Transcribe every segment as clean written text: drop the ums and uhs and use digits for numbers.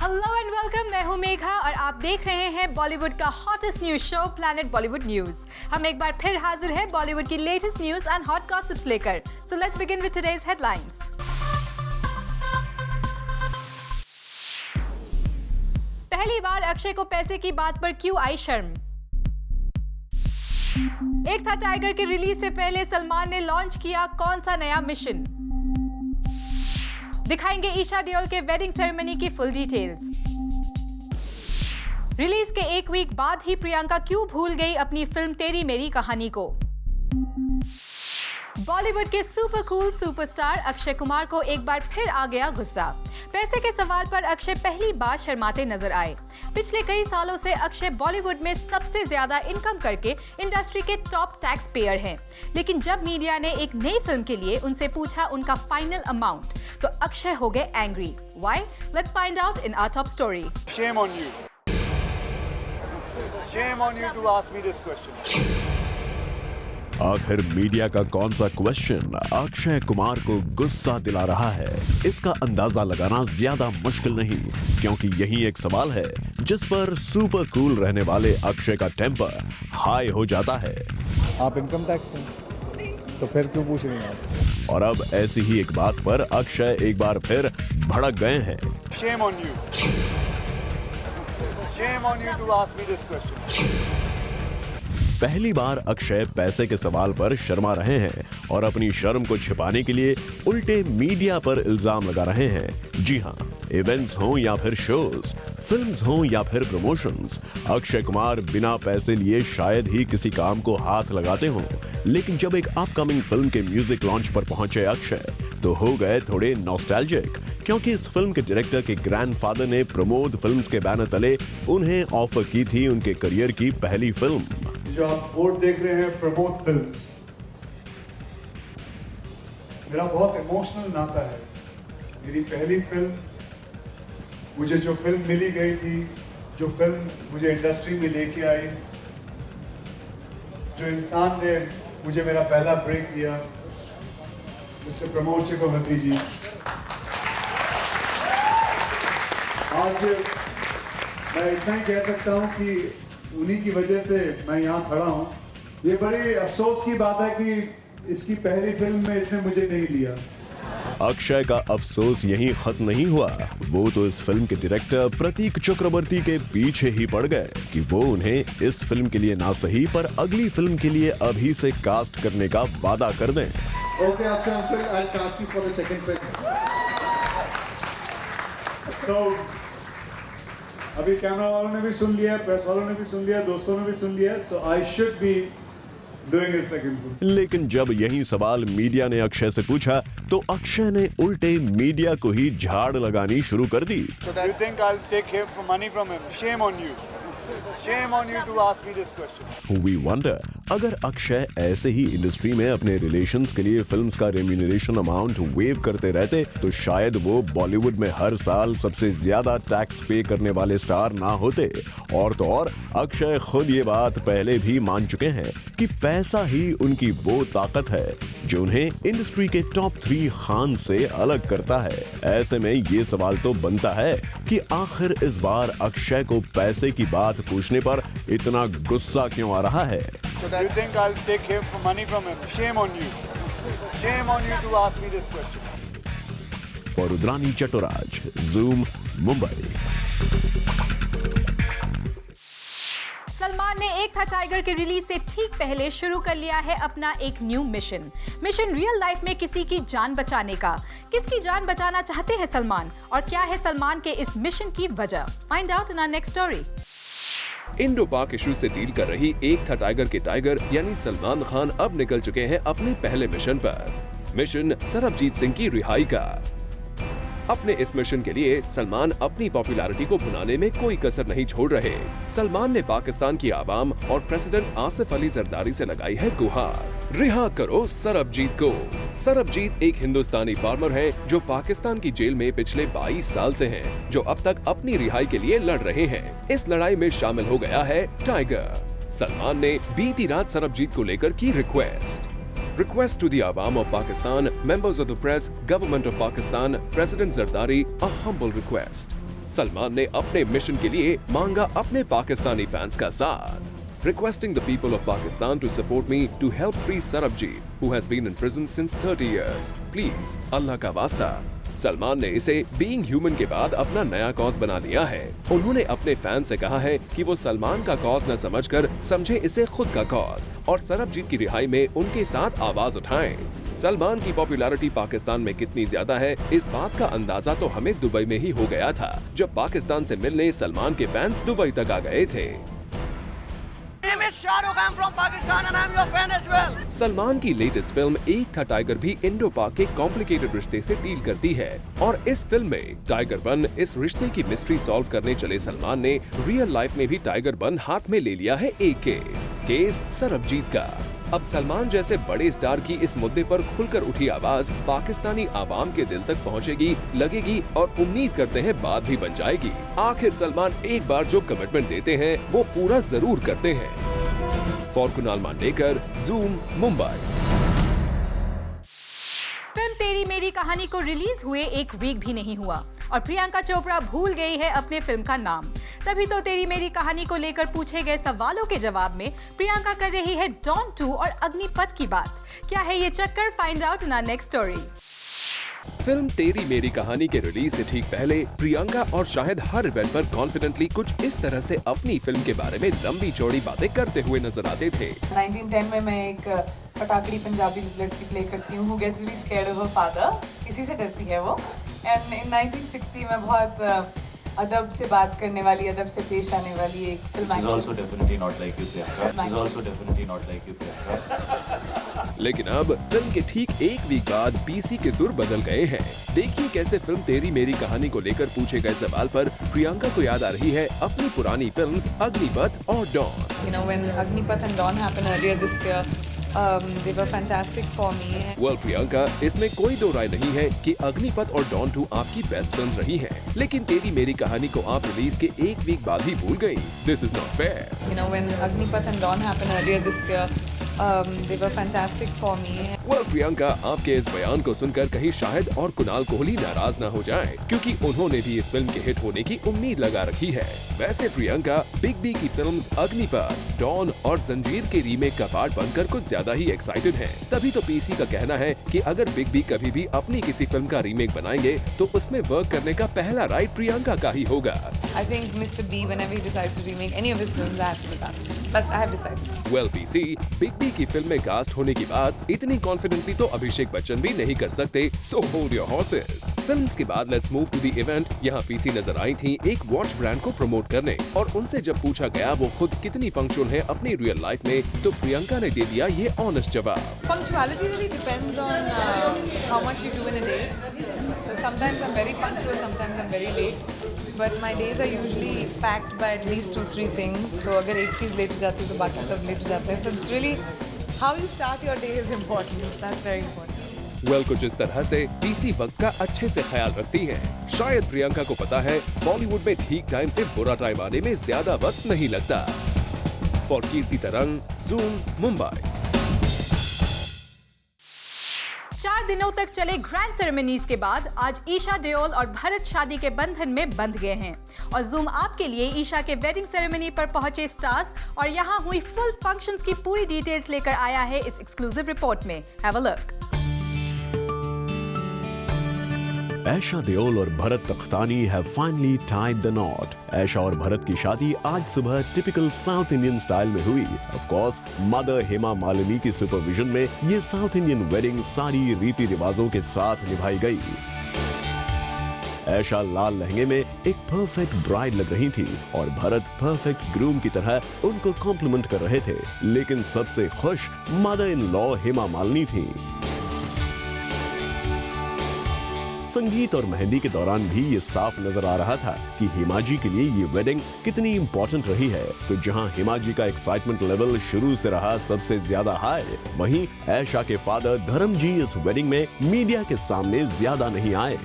Hello and welcome, मैं हूं मेघा और आप देख रहे हैं बॉलीवुड का hottest news show planet Bollywood news. हम एक बार फिर हाजिर हैं बॉलीवुड की latest news and hot gossips लेकर। So let's begin with today's headlines. पहली बार अक्षय को पैसे की बात पर क्यों आई शर्म? एक था टाइगर के रिलीज से पहले सलमान ने लॉन्च किया कौन सा नया मिशन? दिखाएंगे ईशा देओल के वेडिंग सेरेमनी की फुल डिटेल्स। रिलीज के एक वीक बाद ही प्रियंका क्यों भूल गई अपनी फिल्म तेरी मेरी कहानी को? बॉलीवुड के super cool superstar Akshay Kumar को एक बार फिर आ गया गुस्सा। पैसे के सवाल पर अक्षय पहली बार शर्माते नजर आए। पिछले कई सालों से अक्षय बॉलीवुड में सबसे ज्यादा इनकम करके इंडस्ट्री के टॉप टैक्स पेयर हैं। लेकिन जब मीडिया ने एक नई फिल्म के लिए उनसे पूछा उनका फाइनल अमाउंट, तो अक्षय हो गए angry. Why? Let's find out in our top story. Shame on you. Shame on you to ask me this question. आखिर मीडिया का कौन सा क्वेश्चन अक्षय कुमार को गुस्सा दिला रहा है, इसका अंदाजा लगाना ज्यादा मुश्किल नहीं, क्योंकि यही एक सवाल है जिस पर सुपर कूल रहने वाले अक्षय का टेम्पर हाई हो जाता है। आप इनकम टैक्स हैं तो फिर क्यों पूछ रहे हैं आप? और अब ऐसी ही एक बात पर अक्षय एक बार फिर भड़क गए हैं। Shame on you. Shame on you to ask me this question. पहली बार अक्षय पैसे के सवाल पर शर्मा रहे हैं और अपनी शर्म को छिपाने के लिए उल्टे मीडिया पर इल्जाम लगा रहे हैं। जी हाँ, इवेंट्स हों या फिर शोज, फिल्म्स हों या फिर प्रमोशंस, अक्षय कुमार बिना पैसे लिए शायद ही किसी काम को हाथ लगाते हों। लेकिन जब एक अपकमिंग फिल्म के म्यूजिक लॉन्च पर पहुंचे अक्षय, तो हो गए थोड़े नॉस्टैल्जिक, क्योंकि इस फिल्म के डायरेक्टर के ग्रैंडफादर ने प्रमोद फिल्म्स के बैनर तले उन्हें ऑफर की थी उनके करियर की पहली फिल्म। जो आप बोर्ड देख रहे हैं प्रमोद फिल्म्स, मेरा बहुत इमोशनल नाता है। मेरी पहली फिल्म, मुझे जो फिल्म मिली गई थी, जो फिल्म मुझे इंडस्ट्री में लेके आई, जो इंसान ने मुझे मेरा पहला ब्रेक दिया, जिससे प्रमोद जी को मत दीजिए। आज मैं इतना ही कह सकता हूं कि उन्हीं की वजह से मैं यहाँ खड़ा हूँ। ये बड़ी अफसोस की बात है कि इसकी पहली फिल्म में इसने मुझे नहीं लिया। अक्षय का अफसोस यहीं खत्म नहीं हुआ, वो तो इस फिल्म के डायरेक्टर प्रतीक चक्रवर्ती के पीछे ही पड़ गए कि वो उन्हें इस फिल्म के लिए ना सही पर अगली फिल्म के लिए अभी से कास्ट करने का वादा कर दें। Okay Akshay uncle, I will cast you for the second film. तो अभी कैमरा वालों ने भी सुन लिया, प्रेस वालों ने भी सुन लिया, दोस्तों ने भी सुन लिया, so I should be doing a second film. लेकिन जब यही सवाल मीडिया ने अक्षय से पूछा, तो अक्षय ने उल्टे मीडिया को ही झाड़ लगानी शुरू कर दी। So that you think I'll take money from him? Shame on you. Shame on you to ask me this question. We wonder, अगर अक्षय ऐसे ही इंडस्ट्री में अपने रिलेशंस के लिए फिल्म्स का रेम्यूनरेशन अमाउंट वेव करते रहते, तो शायद वो बॉलीवुड में हर साल सबसे ज्यादा टैक्स पे करने वाले स्टार ना होते। और तो और अक्षय खुद ये बात पहले भी मान चुके हैं कि पैसा ही उनकी वो ताकत है जो उन्हें इंडस्ट्री के टॉप 3 खान से अलग करता है। ऐसे में ये सवाल तो बनता है कि आखिर इस बार अक्षय को पैसे की बात पूछने पर इतना गुस्सा क्यों आ रहा है? So that you think I'll take money from him? Shame on you. Shame on you to ask me this question. For Rudrani Chatoraj, Zoom, Mumbai. Salman ने एक था टाइगर के रिलीज से ठीक पहले शुरू कर लिया है अपना एक न्यू मिशन रियल लाइफ में किसी की जान बचाने का। किसकी जान बचाना चाहते हैं सलमान, और क्या है सलमान के इस मिशन की वजह? Find out in our next story. Indo Pak issue से डील कर रही एक था टाइगर के टाइगर यानी सलमान खान अब निकल चुके हैं अपने पहले मिशन पर। मिशन सरबजीत सिंह की रिहाई का। अपने इस मिशन के लिए सलमान अपनी पॉपुलैरिटी को भुनाने में कोई कसर नहीं छोड़ रहे। सलमान ने पाकिस्तान की आवाम और प्रेसिडेंट आसिफ अली जरदारी से लगाई है गुहार, रिहा करो सरबजीत को। सरबजीत एक हिंदुस्तानी फार्मर है जो पाकिस्तान की जेल में पिछले 22 साल से हैं, जो अब तक अपनी रिहाई के लिए लड़ रहे हैं। इस लड़ाई में शामिल हो गया है टाइगर। सलमान ने बीती रात सरबजीत को लेकर की request. Request to the Awam of Pakistan, members of the press, government of Pakistan, President Zardari, a humble request. Salman ने अपने मिशन के लिए मांगा अपने पाकिस्तानी फैंस का साथ। Requesting the people of Pakistan to support me to help free Sarabjit, who has been in prison since 30 years. Please, अल्लाह का वास्ता। सलमान ने इसे बीइंग ह्यूमन के बाद अपना नया कॉज बना लिया है। उन्होंने अपने फैन से कहा है कि वो सलमान का कॉज न समझकर समझे इसे खुद का कॉज और सरबजीत की रिहाई में उनके साथ आवाज उठाएं। सलमान की पॉपुलैरिटी पाकिस्तान में कितनी ज्यादा है, इस बात का अंदाजा तो हमें दुबई में ही हो गया था, जब पाकिस्तान से मिलने सलमान के फैंस दुबई तक आ गए थे। सलमान की लेटेस्ट फिल्म एक था टाइगर भी इंडो पाक के कॉम्प्लिकेटेड रिश्ते से डील करती है और इस फिल्म में टाइगर बन इस रिश्ते की मिस्ट्री सॉल्व करने चले सलमान ने रियल लाइफ में भी टाइगर बन हाथ में ले लिया है एक केस सरबजीत का। अब सलमान जैसे बड़े स्टार की इस मुद्दे पर खुलकर उठी आवाज पाकिस्तानी आवाम के दिल तक पहुंचेगी, लगेगी और उम्मीद करते हैं बात भी बन जाएगी। आखिर सलमान एक बार जो कमिटमेंट देते हैं वो पूरा जरूर करते हैं। For Kunal Mandekar, zoom, Mumbai. Film Teri Meri कहानी को रिलीज हुए एक वीक भी नहीं हुआ और प्रियंका चोपड़ा भूल गई है अपने फिल्म का नाम। तभी तो तेरी मेरी कहानी को लेकर पूछे गए सवालों के जवाब में प्रियंका कर रही है डॉन 2 और अग्निपथ की बात। क्या है ये चक्कर? Find out in our next story. Film Teri Meri कहानी के रिलीज से ठीक पहले प्रियंका और शाहिद हर इवेंट पर कॉन्फिडेंटली कुछ इस तरह से अपनी फिल्म के बारे में लंबी चौड़ी बातें करते हुए नजर आते थे। 1910 में मैं एक फटाकड़ी पंजाबी लड़की प्ले करती हूँ who gets really scared of her father, किसी से डरती है वो। एंड इन 1960 में बहुत अदब से बात करने वाली, अदब से पेश आने वाली एक film. She's also definitely not like you, Priyanka. She's also definitely not like you, Priyanka. लेकिन अब फिल्म के ठीक एक वीक बाद पीसी के सुर बदल गए हैं। देखिए कैसे फिल्म तेरी मेरी कहानी को लेकर पूछे गए सवाल पर प्रियंका को याद आ रही है अपनी पुरानी फिल्म्स अग्निपथ और don. You know, when Agnipath and Dawn happened earlier this year, they were fantastic for me. Well, Priyanka, इसमें कोई दो राय नहीं है कि अग्निपथ और डॉन 2 आपकी बेस्ट फिल्म्स रही हैं। लेकिन तेरी मेरी कहानी को आप रिलीज के एक वीक बाद ही भूल गई। This is not fair. You know, when Agnipath and Dawn happened earlier this year, they were fantastic for me. Well, Priyanka, आपके इस बयान को सुनकर कहीं शाहिद और कुणाल कोहली नाराज ना हो जाएं, क्योंकि उन्होंने भी इस फिल्म के हिट होने की उम्मीद लगा रखी है। वैसे प्रियंका बिग बी की फिल्म्स अग्निपथ, डॉन और जंजीर के रीमेक का पार्ट बनकर कुछ ज्यादा ही एक्साइटेड हैं। तभी तो पीसी का कहना है कि अगर बिग बी कभी भी अपनी किसी फिल्म का रीमेक बनाएंगे तो उसमें वर्क करने का पहला राइट प्रियंका का ही होगा। I think Mr. B, whenever he decides to remake any of his films, I have to be cast. Bas, I have decided. Well, PC, big B की फिल्म में कास्ट होने की बात इतनी कॉन्फिडेंटली तो अभिषेक बच्चन भी नहीं कर सकते। So hold your horses. Films के बाद let's move to the event. यहाँ पीसी नजर आई थी एक वॉच ब्रांड को प्रमोट करने और उनसे जब पूछा गया वो खुद कितनी पंक्चुअल है अपनी रियल लाइफ में, तो प्रियंका ने दे दिया ये ऑनेस्ट जवाब। Punctuality really depends on how much you do in a day. So sometimes I'm very punctual, sometimes I'm very late. But my days are usually packed by at least 2-3 things. So अगर एक चीज़ late हो जाती है तो बाकी सब late हो जाते हैं. So it's really how you start your day is important. That's very important. Well, कुछ इस तरह से पीसी वक्त का अच्छे से ख्याल रखती है। शायद प्रियंका को पता है बॉलीवुड में ठीक टाइम से बुरा टाइम आने में ज्यादा वक्त नहीं लगता। फॉर कीर्ति तरंग, ज़ूम, मुंबई। 4 दिनों तक चले ग्रैंड सेरेमनीज के बाद आज ईशा देओल और भरत शादी के बंधन में बंध गए हैं और ज़ूम आपके लिए ईशा के वेडिंग सेरेमनी पर पहुंचे स्टार्स और यहां हुई फुल फंक्शंस की पूरी डिटेल्स लेकर आया है इस एक्सक्लूसिव रिपोर्ट में। Have a look. Esha Deol और Bharat Takhtani have finally tied the knot। ऐशा और भरत की शादी आज सुबह टिपिकल साउथ इंडियन स्टाइल में हुई। Of course mother Hema Malini की सुपरविजन में ये साउथ इंडियन वेडिंग सारी रीति रिवाजों के साथ निभाई गई। ऐशा लाल लहंगे में एक परफेक्ट ब्राइड लग रही थी और भरत परफेक्ट ग्रूम की तरह उनको कॉम्प्लीमेंट कर रहे थे, लेकिन सबसे खुश mother in law Hema Malini थी। संगीत और मेहंदी के दौरान भी ये साफ नजर आ रहा था कि हेमा जी के लिए ये वेडिंग कितनी इंपॉर्टेंट रही है। तो जहां हेमा जी का एक्साइटमेंट लेवल शुरू से रहा सबसे ज्यादा हाई, वहीं ऐशा के फादर धर्म जी इस वेडिंग में मीडिया के सामने ज्यादा नहीं आए।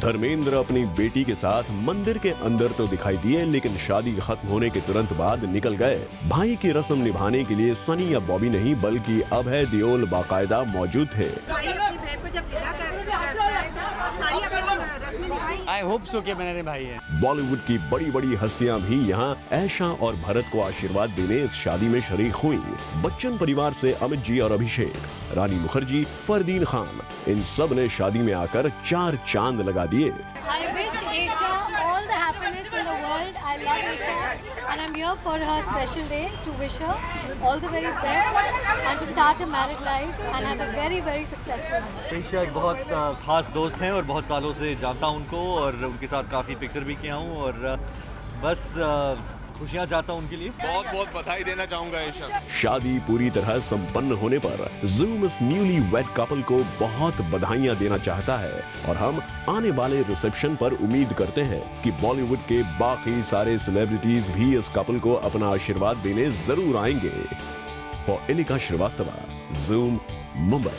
धर्मेंद्र अपनी बेटी के साथ मंदिर के अंदर तो दिखाई दिए, लेकिन शादी खत्म होने के तुरंत बाद निकल गए। भाई की रस्म निभाने के लिए सनी या बॉबी नहीं बल्कि अभय देओल बाकायदा मौजूद थे। आई होप सो कि मैंने निभाई है। बॉलीवुड की बड़ी बड़ी हस्तियां भी यहाँ ऐशा और भरत को आशीर्वाद देने इस शादी में शरीक हुई। बच्चन परिवार से अमित जी और अभिषेक, रानी मुखर्जी, फरदीन खान, इन सब ने शादी में आकर 4 चांद लगा दिए। I wish Aisha all the happiness in the world. I love Aisha and I'm here for her special day to wish her all the very best and to start a married life and have a very very successful life. Asia एक बहुत खास दोस्त हैं और बहुत सालों से जानता हूं उनको और उनके साथ काफ़ी पिक्चर भी किया हूं और बस खुशियां चाहता हूं उनके लिए। बहुत बहुत बधाई देना चाहूंगा एशिया। शादी पूरी तरह संपन्न होने पर ज़ूम इस न्यूली वेड कपल को बहुत बधाइयां देना चाहता है और हम आने वाले रिसेप्शन पर उम्मीद करते हैं कि बॉलीवुड के बाकी सारे सेलिब्रिटीज भी इस कपल को अपना आशीर्वाद देने जरूर आएंगे। For Inika Srivastava, Zoom, Mumbai.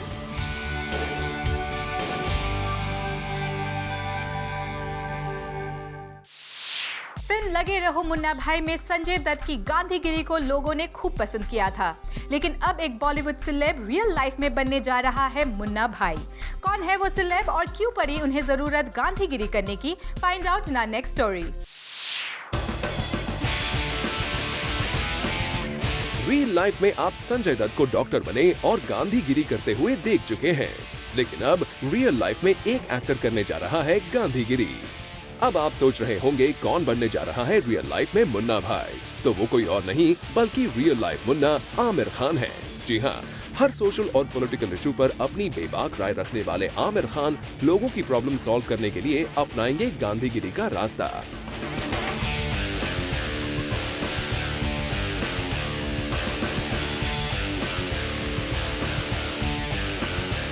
फिल्म लगे रहो मुन्ना भाई में संजय दत्त की गांधीगिरी को लोगों ने खूब पसंद किया था, लेकिन अब एक बॉलीवुड सेलेब रियल लाइफ में बनने जा रहा है मुन्ना भाई। कौन है वो सेलेब और क्यों पड़ी उन्हें जरूरत गांधीगिरी करने की? Find out in our next story. Real life में आप संजय दत्त को डॉक्टर बने और गांधीगिरी करते हुए देख चुके हैं, लेकिन अब रियल लाइफ में एक एक्टर करने जा रहा है गांधीगिरी। अब आप सोच रहे होंगे कौन बनने जा रहा है रियल लाइफ में मुन्ना भाई? तो वो कोई और नहीं बल्कि रियल लाइफ मुन्ना आमिर खान है। जी हाँ, हर सोशल और पॉलिटिकल इशू पर अपनी बेबाक राय रखने वाले आमिर खान लोगों की प्रॉब्लम सॉल्व करने के लिए अपनाएंगे गांधीगिरी का रास्ता।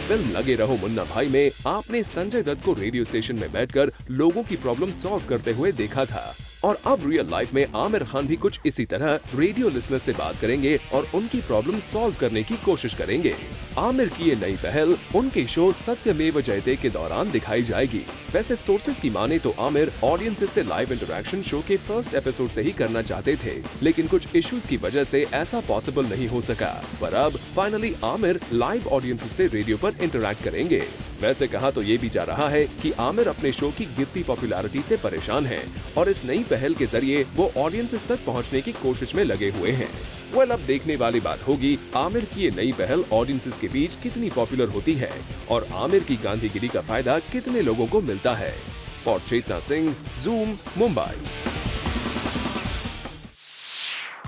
फिल्म लगे रहो मुन्ना भाई में आपने संजय दत्त को रेडियो स्टेशन में बैठकर लोगों की प्रॉब्लम सॉल्व करते हुए देखा था, और अब रियल लाइफ में आमिर खान भी कुछ इसी तरह रेडियो लिसनर से बात करेंगे और उनकी प्रॉब्लम सॉल्व करने की कोशिश करेंगे। आमिर की ये नई पहल उनके शो सत्यमेव जयते के दौरान दिखाई जाएगी। वैसे सोर्सेज की माने तो आमिर ऑडियंसेस से लाइव इंटरेक्शन शो के फर्स्ट एपिसोड से ही करना चाहते थे, लेकिन कुछ इश्यूज की वजह से ऐसा पॉसिबल नहीं हो सका। पर अब फाइनली आमिर लाइव ऑडियंसेस से रेडियो पर इंटरैक्ट करेंगे। वैसे कहा तो ये भी जा रहा है कि आमिर अपने शो की गिरती पॉपुलैरिटी से परेशान हैं और इस नई पहल के जरिए वो ऑडियंसेस तक पहुंचने की कोशिश में लगे हुए हैं। वेल, अब देखने वाली बात होगी आमिर की ये नई पहल ऑडियंसेस के बीच कितनी पॉपुलर होती है और आमिर की गांधीगिरी का फायदा कितने लोगों को मिलता है। For Chetna Singh, zoom, Mumbai.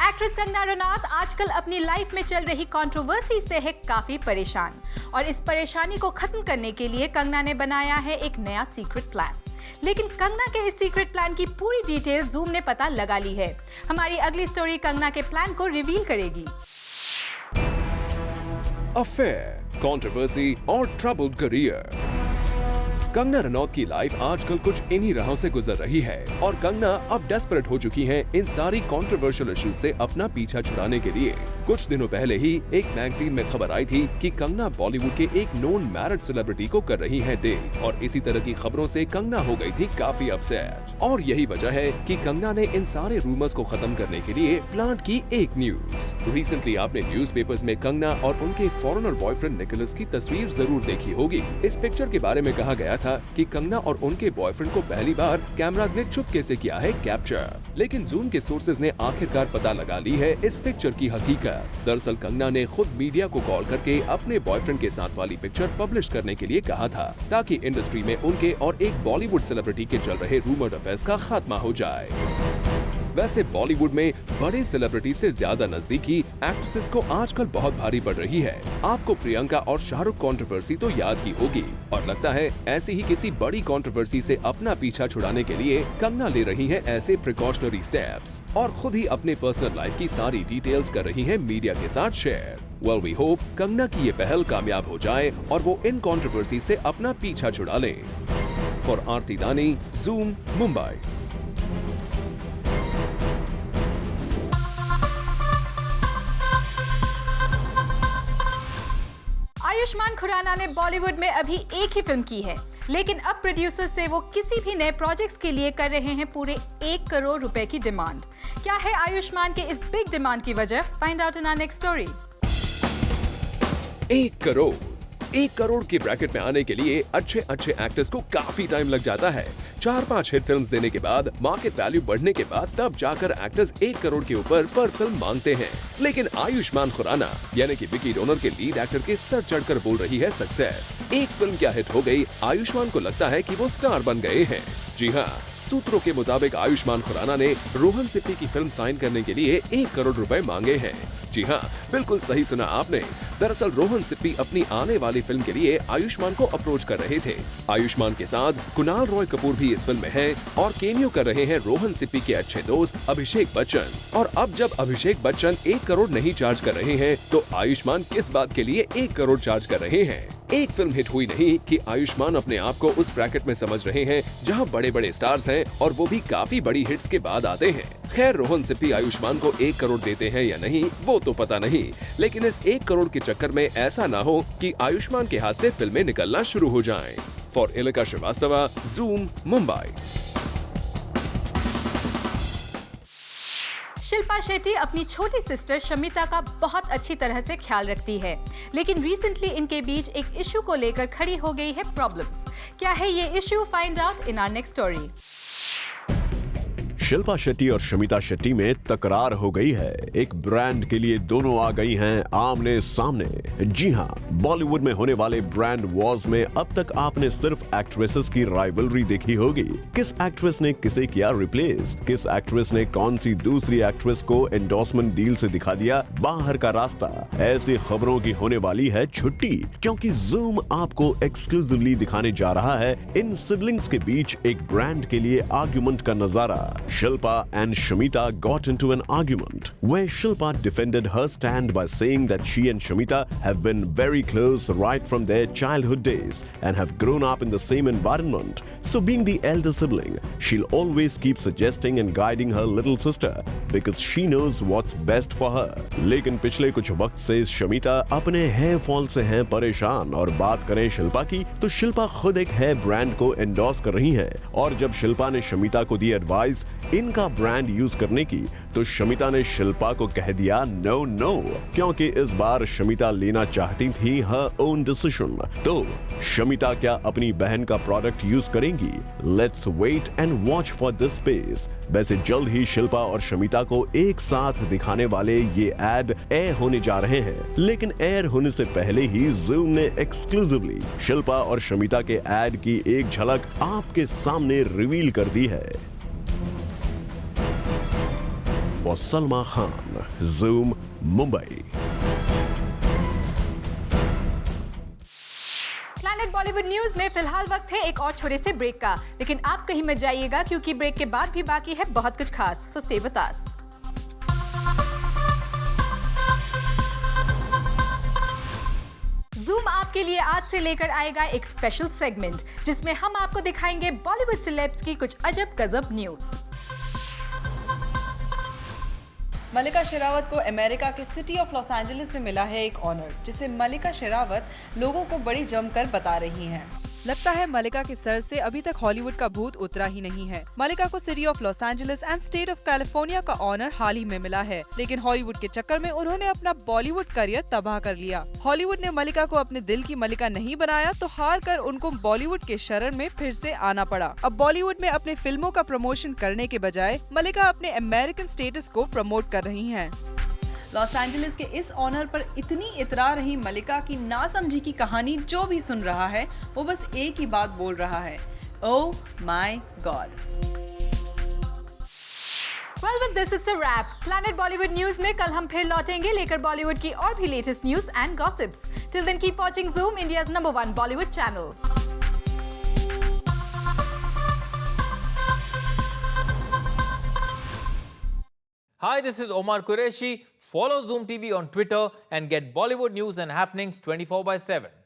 Actress Kangana Ranaut आजकल अपनी लाइफ में चल रही कंट्रोवर्सी से है काफी परेशान, और इस परेशानी को खत्म करने के लिए कंगना ने बनाया है एक नया सीक्रेट प्लान। लेकिन कंगना के इस सीक्रेट प्लान की पूरी डिटेल ज़ूम ने पता लगा ली है। हमारी अगली स्टोरी कंगना के प्लान को रिवील करेगी। अफेयर, कंट्रोवर्सी और ट्रबल्ड करियर। कंगना रनौत की लाइफ आजकल कुछ इन्हीं राहों से गुजर रही है और कंगना अब डेस्परेट हो चुकी हैं इन सारी कंट्रोवर्शियल इश्यूज से अपना पीछा छुड़ाने के लिए। कुछ दिनों पहले ही एक मैगजीन में खबर आई थी कि कंगना बॉलीवुड के एक नोन मैरिड सेलिब्रिटी को कर रही है डेट, और इसी तरह की खबरों से कंगना हो गई थी काफी अपसेट। और यही वजह है कि कंगना ने इन सारे रूमर्स को खत्म करने के लिए प्लांट की एक न्यूज। रिसेंटली आपने न्यूज़पेपर्स में कंगना और उनके फॉरेनर बॉयफ्रेंड निकोलस की तस्वीर जरूर देखी होगी। इस पिक्चर के बारे में कहा गया था कि कंगना और उनके बॉयफ्रेंड को पहली बार कैमराज ने चुपके से किया है कैप्चर, लेकिन ज़ूम के सोर्सेज ने आखिरकार पता लगा ली है इस पिक्चर की हकीकत। दरअसल कंगना ने खुद मीडिया को कॉल करके अपने बॉयफ्रेंड के साथ वाली पिक्चर पब्लिश करने के लिए कहा था, ताकि इंडस्ट्री में उनके और एक बॉलीवुड सेलिब्रिटी के चल रहे रूमर्ड अफेयर्स का खात्मा हो जाए। वैसे बॉलीवुड में बड़े सेलिब्रिटी से ज्यादा नजदीकी एक्ट्रेसेस को आजकल बहुत भारी पड़ रही है। आपको प्रियंका और शाहरुख कंट्रोवर्सी तो याद ही होगी, और लगता है ऐसी ही किसी बड़ी कंट्रोवर्सी से अपना पीछा छुड़ाने के लिए कंगना ले रही है ऐसे प्रिकॉशनरी स्टेप्स और खुद ही अपने पर्सनल लाइफ की सारी डिटेल्स कर रही है मीडिया के साथ share. Well, we hope Kangana की ये पहल कामयाब हो जाए और वो इन कंट्रोवर्सी से अपना पीछा छुड़ा ले। फॉर आरती दानी, ज़ूम, मुंबई। आयुष्मान खुराना ने बॉलीवुड में अभी एक ही फिल्म की है, लेकिन अब प्रोड्यूसर से वो किसी भी नए प्रोजेक्ट्स के लिए कर रहे हैं पूरे 1 करोड़ रुपए की डिमांड। क्या है आयुष्मान के इस बिग डिमांड की वजह? Find out in our next story. 1 crore, 1 crore के ब्रैकेट में आने के लिए अच्छे एक्टर्स को काफी टाइम लग जाता है। 4-5 हिट फिल्म्स देने के बाद, मार्केट वैल्यू बढ़ने के बाद तब जाकर एक्टर्स 1 करोड़ के ऊपर पर फिल्म मांगते हैं। लेकिन आयुष्मान खुराना यानी कि विकी डोनर के लीड एक्टर के सर चढ़कर बोल रही है सक्सेस। एक फिल्म क्या हिट हो गई, आयुष्मान को लगता है कि वो स्टार बन गए हैं। जी हाँ, सूत्रों के मुताबिक आयुष्मान खुराना ने रोहन सिप्पी की फिल्म साइन करने के लिए 1 करोड़ रुपए मांगे हैं। जी हाँ, बिल्कुल सही सुना आपने। दरअसल रोहन सिप्पी अपनी आने वाली फिल्म के लिए आयुष्मान को अप्रोच कर रहे थे। आयुष्मान के साथ कुणाल रॉय कपूर भी इस फिल्म में है और केमियो कर रहे हैं रोहन सिप्पी के अच्छे दोस्त अभिषेक बच्चन। और अब जब अभिषेक बच्चन 1 करोड़ नहीं चार्ज कर रहे हैं तो आयुष्मान किस बात के लिए 1 करोड़ चार्ज कर रहे हैं? एक फिल्म हिट हुई नहीं कि आयुष्मान अपने आप को उस ब्रैकेट में समझ रहे हैं जहां बड़े स्टार्स हैं और वो भी काफी बड़ी हिट्स के बाद आते हैं। खैर, रोहन सिप्पी आयुष्मान को 1 करोड़ देते हैं या नहीं वो तो पता नहीं, लेकिन इस 1 करोड़ के चक्कर में ऐसा ना हो कि आयुष्मान के हाथ से फिल्में निकलना शुरू हो जाएं। For Ilika Srivastava, Zoom, Mumbai. शिल्पा शेट्टी अपनी छोटी सिस्टर शमिता का बहुत अच्छी तरह से ख्याल रखती है, लेकिन रिसेंटली इनके बीच एक इश्यू को लेकर खड़ी हो गई है प्रॉब्लम्स। क्या है ये issue? Find out in our next story. Shilpa Shetty और शमिता शेट्टी में तकरार हो गई है। एक ब्रांड के लिए दोनों आ गई हैं आमने सामने। जी हां, बॉलीवुड में होने वाले ब्रांड वॉर्स में अब तक आपने सिर्फ एक्ट्रेसेस की राइवलरी देखी होगी। किस एक्ट्रेस ने किसे किया रिप्लेस, किस एक्ट्रेस ने कौन सी दूसरी एक्ट्रेस को एंडोर्समेंट डील से दिखा दिया बाहर का रास्ता। ऐसी खबरों की होने वाली है छुट्टी, क्योंकि ज़ूम आपको एक्सक्लूसिवली दिखाने जा रहा है इन सिबलिंग्स के बीच एक ब्रांड के लिए आर्गुमेंट का नजारा। Shilpa and Shamita got into an argument where Shilpa defended her stand by saying that she and Shamita have been very close right from their childhood days and have grown up in the same environment. So being the elder sibling, she'll always keep suggesting and guiding her little sister because she knows what's best for her. लेकिन पिछले कुछ वक्त से Shamita अपने hair fall से हैं परेशान और बात करें शिल्पा की तो शिल्पा खुद एक हेयर ब्रांड को एंडोर्स कर रही हैं और जब शिल्पा ने शमिता को दी एडवाइस इनका ब्रांड यूज करने की तो शमिता ने शिल्पा को कह दिया नो, क्योंकि इस बार शमिता लेना चाहती थी हर ओन डिसीजन। तो शमिता क्या अपनी बहन का प्रोडक्ट यूज करेंगी? Let's wait and watch for this space. वैसे जल्द ही शिल्पा और शमिता को एक साथ दिखाने वाले ये एड एयर होने जा रहे हैं, लेकिन एयर होने से पहले ही ज़ूम ने एक्सक्लूसिवली शिल्पा और शमिता के एड की एक झलक आपके सामने रिवील कर दी है। For Salma Khan, Zoom, Mumbai. Planet Bollywood news में फिलहाल वक्त है एक और छोटे से ब्रेक का, लेकिन आप कहीं मत जाइएगा क्योंकि ब्रेक के बाद भी बाकी है बहुत कुछ खास। So stay with us. Zoom आपके लिए आज से लेकर आएगा एक स्पेशल सेगमेंट जिसमें हम आपको दिखाएंगे बॉलीवुड सेलेब्स की कुछ अजब गजब न्यूज। मल्लिका शेरावत को अमेरिका के सिटी ऑफ लॉस एंजलिस से मिला है एक ऑनर, जिसे मल्लिका शेरावत लोगों को बड़ी जमकर बता रही हैं। लगता है मल्लिका के सर से अभी तक हॉलीवुड का भूत उतरा ही नहीं है। मल्लिका को city of Los Angeles and state of California का ऑनर हाल ही में मिला है, लेकिन हॉलीवुड के चक्कर में उन्होंने अपना बॉलीवुड करियर तबाह कर लिया। हॉलीवुड ने मल्लिका को अपने दिल की मल्लिका नहीं बनाया तो हार कर उनको बॉलीवुड के शरण में फिर से आना पड़ा। अब बॉलीवुड में अपने फिल्मों का प्रमोशन करने के बजाय मल्लिका अपने अमेरिकन स्टेटस को प्रमोट कर रही है। लॉस एंजलिस के इस ऑनर पर इतनी इतरा रही मल्लिका की नासमझी की कहानी जो भी सुन रहा है वो बस एक ही बात बोल रहा है, oh my God. Well, with this it's a wrap. Planet Bollywood News में कल हम फिर लौटेंगे लेकर बॉलीवुड की और भी latest news and gossips. Till then keep watching Zoom, India's #1 Bollywood channel. Hi, this is Omar Qureshi. Follow Zoom TV on Twitter and get Bollywood news and happenings 24/7.